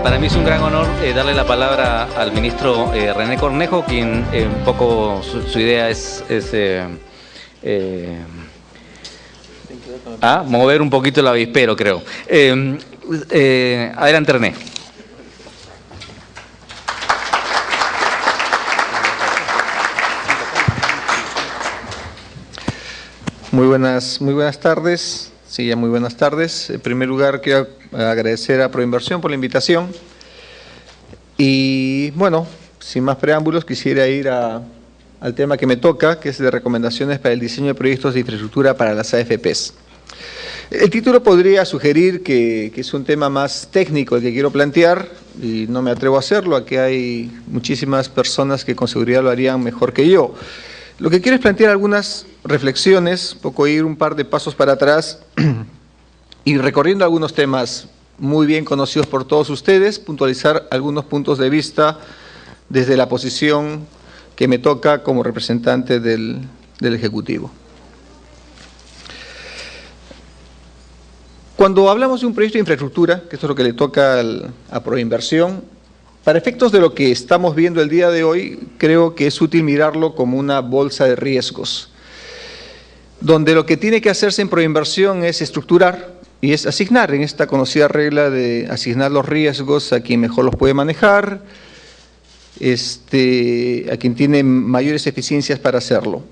Para mí es un gran honor darle la palabra al ministro René Cornejo, quien un poco su idea es mover un poquito el avispero, creo. Adelante, René. Muy buenas tardes. Sí, ya muy buenas tardes. En primer lugar, quiero agradecer a Proinversión por la invitación. Y bueno, sin más preámbulos, quisiera ir al tema que me toca, que es de recomendaciones para el diseño de proyectos de infraestructura para las AFPs. El título podría sugerir que es un tema más técnico el que quiero plantear, y no me atrevo a hacerlo, aquí hay muchísimas personas que con seguridad lo harían mejor que yo. Lo que quiero es plantear algunas reflexiones, un poco ir un par de pasos para atrás y recorriendo algunos temas muy bien conocidos por todos ustedes, puntualizar algunos puntos de vista desde la posición que me toca como representante del Ejecutivo. Cuando hablamos de un proyecto de infraestructura, que esto es lo que le toca a Proinversión, para efectos de lo que estamos viendo el día de hoy, creo que es útil mirarlo como una bolsa de riesgos, donde lo que tiene que hacerse en Proinversión es estructurar y es asignar, en esta conocida regla de asignar los riesgos a quien mejor los puede manejar, a quien tiene mayores eficiencias para hacerlo.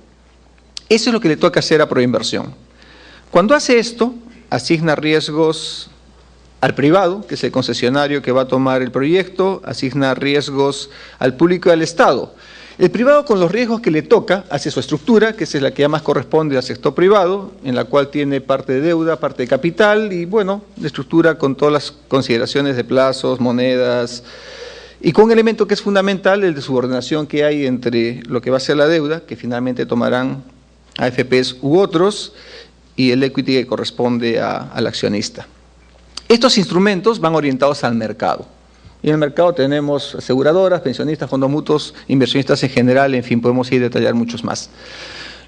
Eso es lo que le toca hacer a Proinversión. Cuando hace esto, asigna riesgos al privado, que es el concesionario que va a tomar el proyecto, asigna riesgos al público y al Estado. El privado, con los riesgos que le toca, hace su estructura, que es la que más corresponde al sector privado, en la cual tiene parte de deuda, parte de capital y, bueno, la estructura con todas las consideraciones de plazos, monedas, y con un elemento que es fundamental, el de subordinación que hay entre lo que va a ser la deuda, que finalmente tomarán AFPs u otros, y el equity que corresponde al accionista. Estos instrumentos van orientados al mercado. Y en el mercado tenemos aseguradoras, pensionistas, fondos mutuos, inversionistas en general, en fin, podemos ir a detallar muchos más.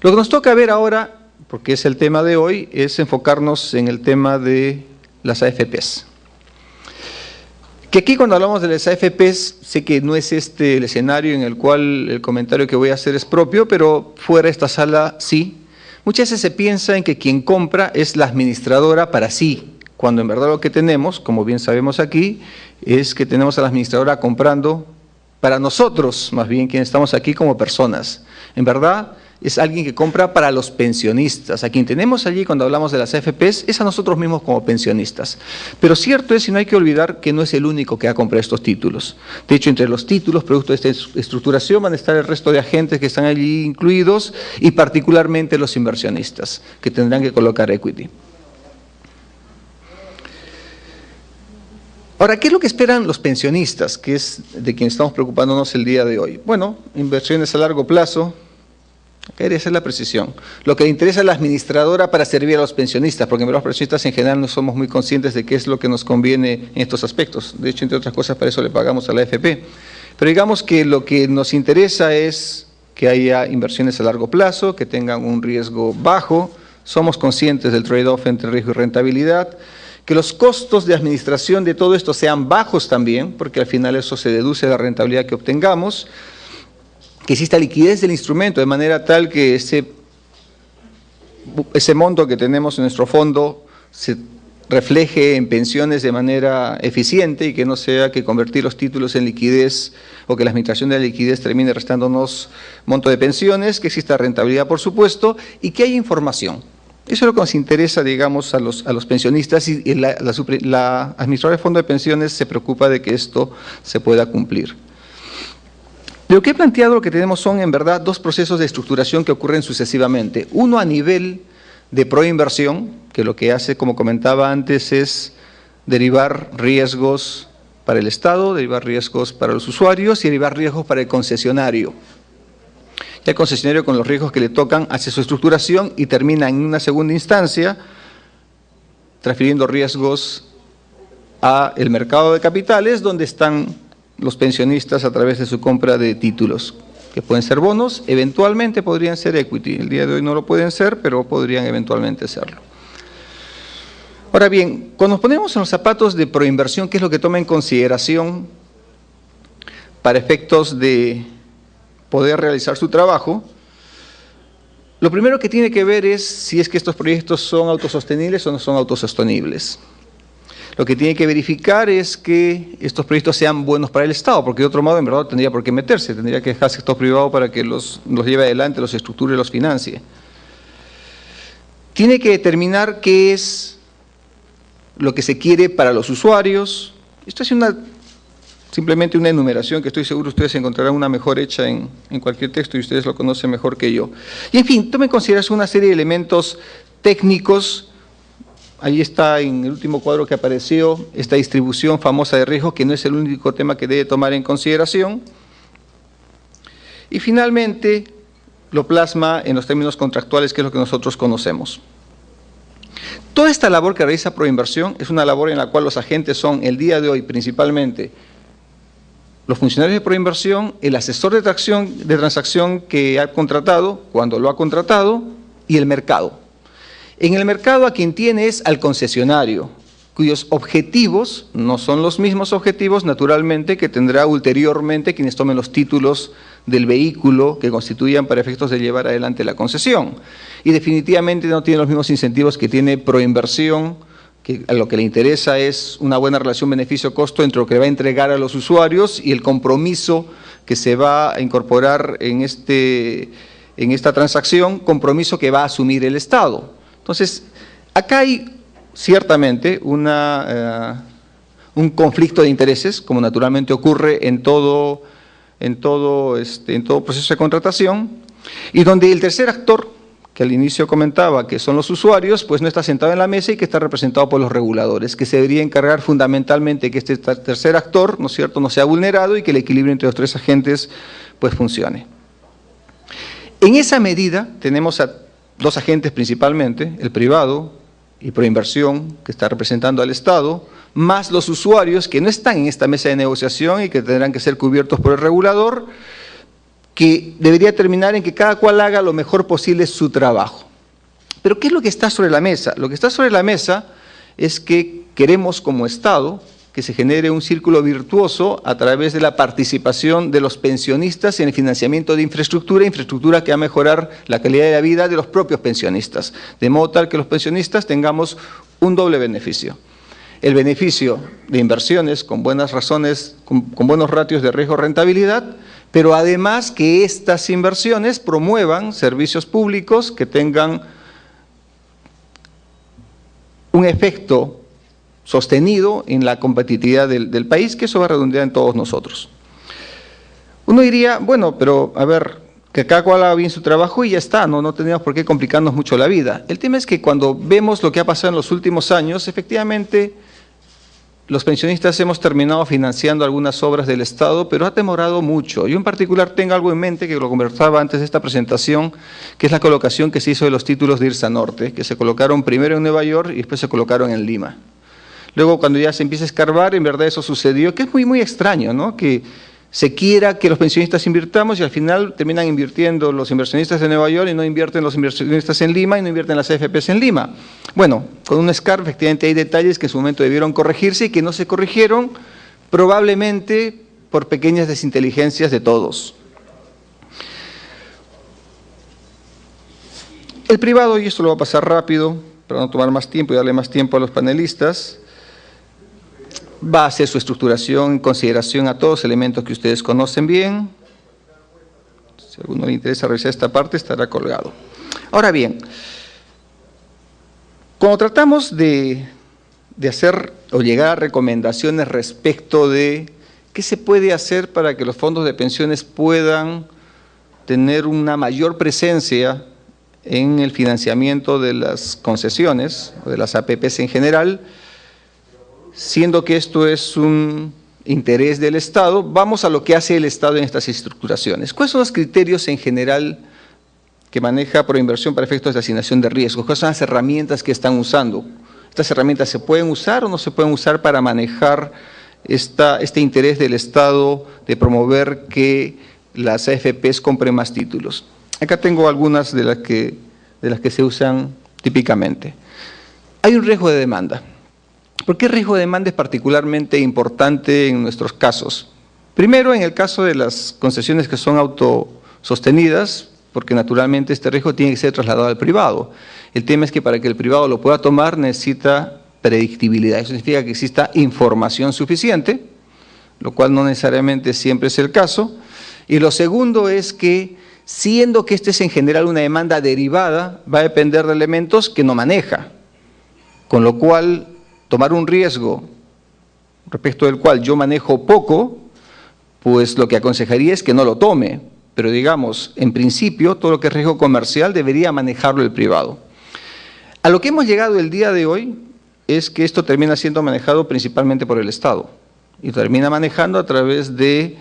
Lo que nos toca ver ahora, porque es el tema de hoy, es enfocarnos en el tema de las AFPs. Que aquí cuando hablamos de las AFPs, sé que no es este el escenario en el cual el comentario que voy a hacer es propio, pero fuera de esta sala sí. Muchas veces se piensa en que quien compra es la administradora para sí, cuando en verdad lo que tenemos, como bien sabemos aquí, es que tenemos a la administradora comprando para nosotros, más bien quienes estamos aquí como personas. En verdad es alguien que compra para los pensionistas. A quien tenemos allí cuando hablamos de las AFPs es a nosotros mismos como pensionistas. Pero cierto es, y no hay que olvidar, que no es el único que ha comprado estos títulos. De hecho, entre los títulos, producto de esta estructuración, van a estar el resto de agentes que están allí incluidos y particularmente los inversionistas, que tendrán que colocar equity. Ahora, ¿qué es lo que esperan los pensionistas, que es de quien estamos preocupándonos el día de hoy? Bueno, inversiones a largo plazo, quería hacer la precisión. Lo que le interesa a la administradora para servir a los pensionistas, porque los pensionistas en general no somos muy conscientes de qué es lo que nos conviene en estos aspectos. De hecho, entre otras cosas, para eso le pagamos a la AFP. Pero digamos que lo que nos interesa es que haya inversiones a largo plazo, que tengan un riesgo bajo, somos conscientes del trade-off entre riesgo y rentabilidad, que los costos de administración de todo esto sean bajos también, porque al final eso se deduce de la rentabilidad que obtengamos, que exista liquidez del instrumento, de manera tal que ese monto que tenemos en nuestro fondo se refleje en pensiones de manera eficiente y que no sea que convertir los títulos en liquidez o que la administración de la liquidez termine restándonos monto de pensiones, que exista rentabilidad por supuesto y que haya información. Eso es lo que nos interesa, digamos, a los pensionistas y la administradora de fondo de pensiones se preocupa de que esto se pueda cumplir. Lo que he planteado, lo que tenemos son, en verdad, dos procesos de estructuración que ocurren sucesivamente. Uno a nivel de Proinversión, que lo que hace, como comentaba antes, es derivar riesgos para el Estado, derivar riesgos para los usuarios y derivar riesgos para el concesionario. Ya el concesionario, con los riesgos que le tocan, hace su estructuración y termina en una segunda instancia transfiriendo riesgos al mercado de capitales, donde están los pensionistas a través de su compra de títulos, que pueden ser bonos, eventualmente podrían ser equity. El día de hoy no lo pueden ser, pero podrían eventualmente serlo. Ahora bien, cuando nos ponemos en los zapatos de Proinversión, ¿qué es lo que toma en consideración para efectos de poder realizar su trabajo? Lo primero que tiene que ver es si es que estos proyectos son autosostenibles o no son autosostenibles. Lo que tiene que verificar es que estos proyectos sean buenos para el Estado, porque de otro modo en verdad tendría por qué meterse, tendría que dejar sector privado para que los lleve adelante, los estructure y los financie. Tiene que determinar qué es lo que se quiere para los usuarios. Esto es simplemente una enumeración que estoy seguro ustedes encontrarán una mejor hecha en cualquier texto y ustedes lo conocen mejor que yo. Y en fin, tomen en consideración una serie de elementos técnicos. Ahí está en el último cuadro que apareció esta distribución famosa de riesgo, que no es el único tema que debe tomar en consideración. Y finalmente lo plasma en los términos contractuales, que es lo que nosotros conocemos. Toda esta labor que realiza Proinversión es una labor en la cual los agentes son, el día de hoy, principalmente los funcionarios de Proinversión, el asesor de transacción que ha contratado, cuando lo ha contratado, y el mercado. En el mercado a quien tiene es al concesionario, cuyos objetivos no son los mismos objetivos, naturalmente, que tendrá ulteriormente quienes tomen los títulos del vehículo que constituyan para efectos de llevar adelante la concesión. Y definitivamente no tiene los mismos incentivos que tiene Proinversión, que a lo que le interesa es una buena relación beneficio-costo entre lo que va a entregar a los usuarios y el compromiso que se va a incorporar en esta transacción, compromiso que va a asumir el Estado. Entonces, acá hay ciertamente un conflicto de intereses, como naturalmente ocurre en todo proceso de contratación, y donde el tercer actor, que al inicio comentaba que son los usuarios, pues no está sentado en la mesa y que está representado por los reguladores, que se debería encargar fundamentalmente que este tercer actor, ¿no es cierto?, no sea vulnerado y que el equilibrio entre los tres agentes pues funcione. En esa medida tenemos a dos agentes principalmente, el privado y Proinversión, que está representando al Estado, más los usuarios que no están en esta mesa de negociación y que tendrán que ser cubiertos por el regulador, que debería terminar en que cada cual haga lo mejor posible su trabajo. Pero ¿qué es lo que está sobre la mesa? Lo que está sobre la mesa es que queremos como Estado que se genere un círculo virtuoso a través de la participación de los pensionistas en el financiamiento de infraestructura que va a mejorar la calidad de la vida de los propios pensionistas, de modo tal que los pensionistas tengamos un doble beneficio. El beneficio de inversiones con buenas razones, con buenos ratios de riesgo-rentabilidad, pero además que estas inversiones promuevan servicios públicos que tengan un efecto sostenido en la competitividad del país, que eso va a redundar en todos nosotros. Uno diría, bueno, pero a ver, que cada cual haga bien su trabajo y ya está, no tenemos por qué complicarnos mucho la vida. El tema es que cuando vemos lo que ha pasado en los últimos años, efectivamente, los pensionistas hemos terminado financiando algunas obras del Estado, pero ha demorado mucho. Yo en particular tengo algo en mente, que lo conversaba antes de esta presentación, que es la colocación que se hizo de los títulos de IRSA Norte, que se colocaron primero en Nueva York y después se colocaron en Lima. Luego, cuando ya se empieza a escarbar, en verdad eso sucedió, que es muy extraño, ¿no?, que se quiera que los pensionistas invirtamos y al final terminan invirtiendo los inversionistas de Nueva York y no invierten los inversionistas en Lima y no invierten las AFPs en Lima. Bueno, con un escar, efectivamente hay detalles que en su momento debieron corregirse y que no se corrigieron, probablemente por pequeñas desinteligencias de todos. El privado, y esto lo va a pasar rápido, para no tomar más tiempo y darle más tiempo a los panelistas, va a hacer su estructuración en consideración a todos los elementos que ustedes conocen bien. Si a alguno le interesa revisar esta parte, estará colgado. Ahora bien, cuando tratamos de hacer o llegar a recomendaciones respecto de qué se puede hacer para que los fondos de pensiones puedan tener una mayor presencia en el financiamiento de las concesiones o de las APPs en general, siendo que esto es un interés del Estado, vamos a lo que hace el Estado en estas estructuraciones. ¿Cuáles son los criterios en general que maneja Proinversión para efectos de asignación de riesgos? ¿Cuáles son las herramientas que están usando? ¿Estas herramientas se pueden usar o no se pueden usar para manejar este interés del Estado de promover que las AFPs compren más títulos? Acá tengo algunas de las que se usan típicamente. hay un riesgo de demanda. ¿Por qué el riesgo de demanda es particularmente importante en nuestros casos? Primero, en el caso de las concesiones que son autosostenidas, porque naturalmente este riesgo tiene que ser trasladado al privado. El tema es que para que el privado lo pueda tomar necesita predictibilidad. Eso significa que exista información suficiente, lo cual no necesariamente siempre es el caso. Y lo segundo es que, siendo que este es en general una demanda derivada, va a depender de elementos que no maneja, con lo cual tomar un riesgo respecto del cual yo manejo poco, pues lo que aconsejaría es que no lo tome, pero digamos, en principio, todo lo que es riesgo comercial debería manejarlo el privado. A lo que hemos llegado el día de hoy es que esto termina siendo manejado principalmente por el Estado, y termina manejando a través de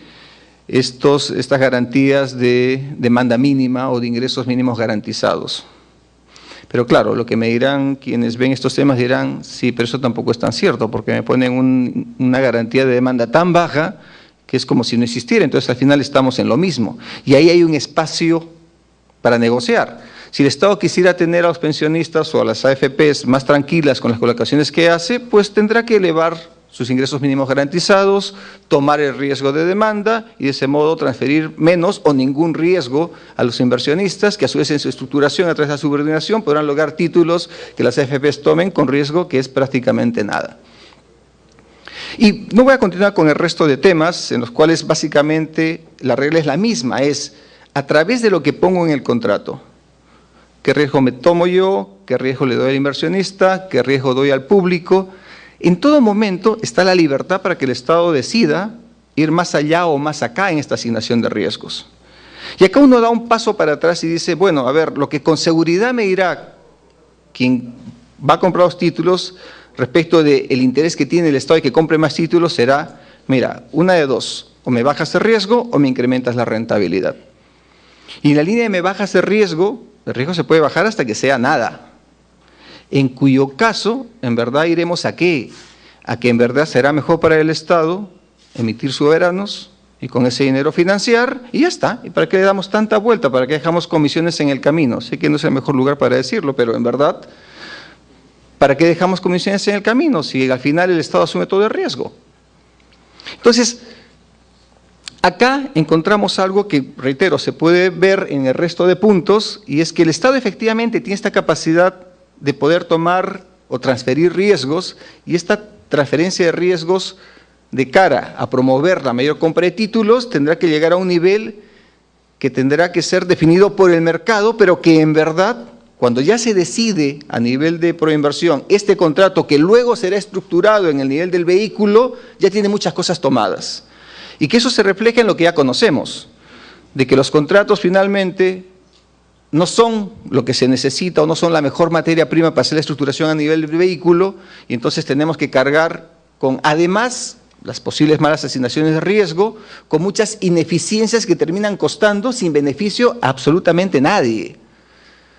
estas garantías de demanda mínima o de ingresos mínimos garantizados. Pero claro, lo que me dirán quienes ven estos temas dirán, sí, pero eso tampoco es tan cierto, porque me ponen una garantía de demanda tan baja que es como si no existiera, entonces al final estamos en lo mismo. Y ahí hay un espacio para negociar. Si el Estado quisiera tener a los pensionistas o a las AFPs más tranquilas con las colocaciones que hace, pues tendrá que elevar sus ingresos mínimos garantizados, tomar el riesgo de demanda y de ese modo transferir menos o ningún riesgo a los inversionistas, que a su vez en su estructuración a través de la subordinación podrán lograr títulos que las AFPs tomen con riesgo que es prácticamente nada. Y no voy a continuar con el resto de temas en los cuales básicamente la regla es la misma, es a través de lo que pongo en el contrato. ¿Qué riesgo me tomo yo? ¿Qué riesgo le doy al inversionista? ¿Qué riesgo doy al público? En todo momento está la libertad para que el Estado decida ir más allá o más acá en esta asignación de riesgos. Y acá uno da un paso para atrás y dice, bueno, a ver, lo que con seguridad me dirá quien va a comprar los títulos respecto del interés que tiene el Estado y que compre más títulos será, mira, una de dos, o me bajas el riesgo o me incrementas la rentabilidad. Y en la línea de me bajas el riesgo se puede bajar hasta que sea nada. En cuyo caso, en verdad iremos ¿a qué? A que en verdad será mejor para el Estado emitir soberanos y con ese dinero financiar y ya está. ¿Y para qué le damos tanta vuelta? ¿Para qué dejamos comisiones en el camino? Sé que no es el mejor lugar para decirlo, pero en verdad, ¿para qué dejamos comisiones en el camino si al final el Estado asume todo el riesgo? Entonces, acá encontramos algo que, reitero, se puede ver en el resto de puntos y es que el Estado efectivamente tiene esta capacidad de poder tomar o transferir riesgos y esta transferencia de riesgos de cara a promover la mayor compra de títulos tendrá que llegar a un nivel que tendrá que ser definido por el mercado, pero que en verdad, cuando ya se decide a nivel de proinversión este contrato que luego será estructurado en el nivel del vehículo, ya tiene muchas cosas tomadas. Y que eso se refleja en lo que ya conocemos, de que los contratos finalmente no son lo que se necesita o no son la mejor materia prima para hacer la estructuración a nivel del vehículo y entonces tenemos que cargar con, además, las posibles malas asignaciones de riesgo, con muchas ineficiencias que terminan costando sin beneficio a absolutamente nadie.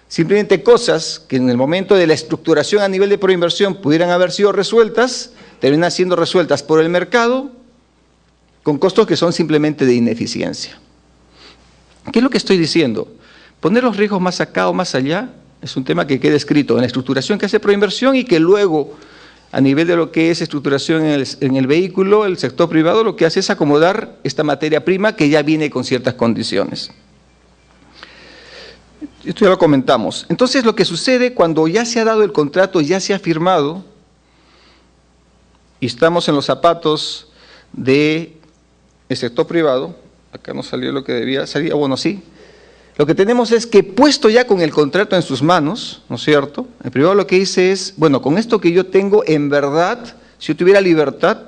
Simplemente cosas que en el momento de la estructuración a nivel de proinversión pudieran haber sido resueltas, terminan siendo resueltas por el mercado con costos que son simplemente de ineficiencia. ¿Qué es lo que estoy diciendo? Poner los riesgos más acá o más allá es un tema que queda escrito en la estructuración que hace proinversión y que luego, a nivel de lo que es estructuración en el vehículo, el sector privado lo que hace es acomodar esta materia prima que ya viene con ciertas condiciones. Esto ya lo comentamos. Entonces, lo que sucede cuando ya se ha dado el contrato, ya se ha firmado, y estamos en los zapatos del sector privado, acá no salió lo que debía salir, bueno, sí. Lo que tenemos es que puesto ya con el contrato en sus manos, ¿no es cierto? El privado lo que dice es, bueno, con esto que yo tengo, en verdad, si yo tuviera libertad,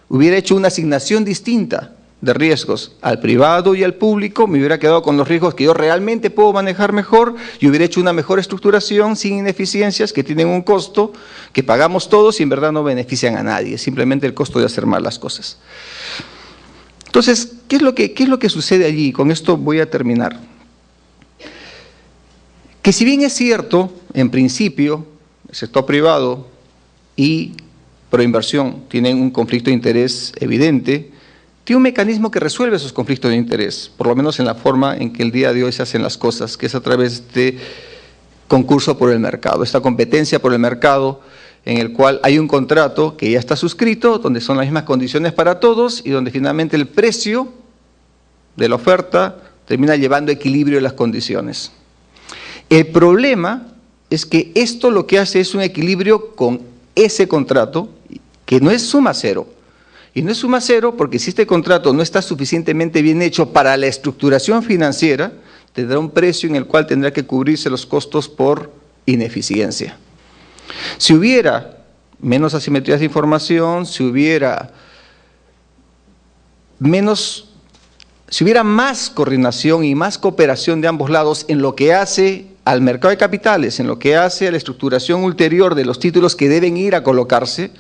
hubiera hecho una asignación distinta de riesgos al privado y al público, me hubiera quedado con los riesgos que yo realmente puedo manejar mejor y hubiera hecho una mejor estructuración sin ineficiencias que tienen un costo que pagamos todos y en verdad no benefician a nadie, simplemente el costo de hacer mal las cosas. Entonces, ¿qué es lo que sucede allí? Con esto voy a terminar. Que si bien es cierto, en principio, el sector privado y proinversión tienen un conflicto de interés evidente, tiene un mecanismo que resuelve esos conflictos de interés, por lo menos en la forma en que el día de hoy se hacen las cosas, que es a través de concurso por el mercado, esta competencia por el mercado en el cual hay un contrato que ya está suscrito, donde son las mismas condiciones para todos y donde finalmente el precio de la oferta termina llevando equilibrio de las condiciones. El problema es que esto lo que hace es un equilibrio con ese contrato que no es suma cero. Y no es suma cero porque si este contrato no está suficientemente bien hecho para la estructuración financiera, tendrá un precio en el cual tendrá que cubrirse los costos por ineficiencia. Si hubiera menos asimetrías de información, si hubiera más coordinación y más cooperación de ambos lados en lo que hace al mercado de capitales, en lo que hace a la estructuración ulterior de los títulos que deben ir a colocarse,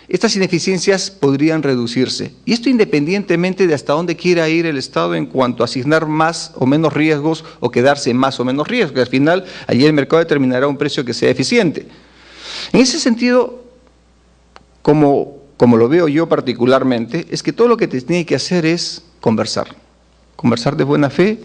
estas ineficiencias podrían reducirse. Y esto independientemente de hasta dónde quiera ir el Estado en cuanto a asignar más o menos riesgos o quedarse más o menos riesgos, que al final allí el mercado determinará un precio que sea eficiente. En ese sentido, como lo veo yo particularmente, es que todo lo que te tiene que hacer es conversar de buena fe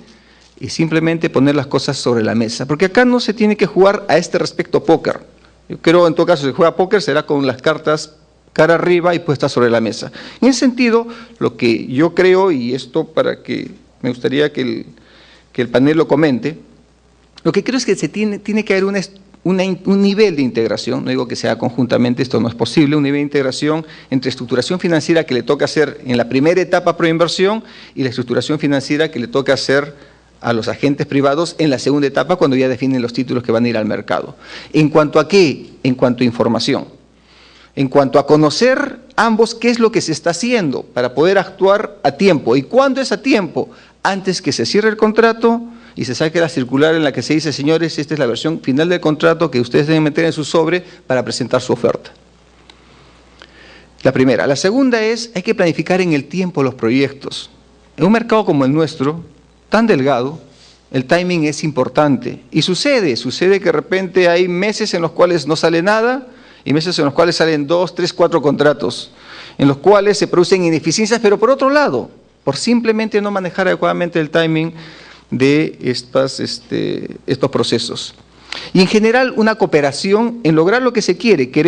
y simplemente poner las cosas sobre la mesa, porque acá no se tiene que jugar a este respecto póker. Yo creo en todo caso, si se juega póker será con las cartas cara arriba y puestas sobre la mesa. En ese sentido, lo que yo creo, y esto para que me gustaría que el panel lo comente, lo que creo es que tiene que haber un nivel de integración, no digo que sea conjuntamente, esto no es posible, un nivel de integración entre estructuración financiera que le toca hacer en la primera etapa proinversión y la estructuración financiera que le toca hacer a los agentes privados en la segunda etapa cuando ya definen los títulos que van a ir al mercado. ¿En cuanto a qué? En cuanto a información. En cuanto a conocer ambos qué es lo que se está haciendo para poder actuar a tiempo. ¿Y cuándo es a tiempo? Antes que se cierre el contrato y se saque la circular en la que se dice, señores, esta es la versión final del contrato que ustedes deben meter en su sobre para presentar su oferta. La primera. La segunda es, hay que planificar en el tiempo los proyectos. En un mercado como el nuestro, tan delgado, el timing es importante. Y sucede que de repente hay meses en los cuales no sale nada, y meses en los cuales salen 2, 3, 4 contratos, en los cuales se producen ineficiencias, pero por otro lado, por simplemente no manejar adecuadamente el timing de estos procesos. Y en general una cooperación en lograr lo que se quiere.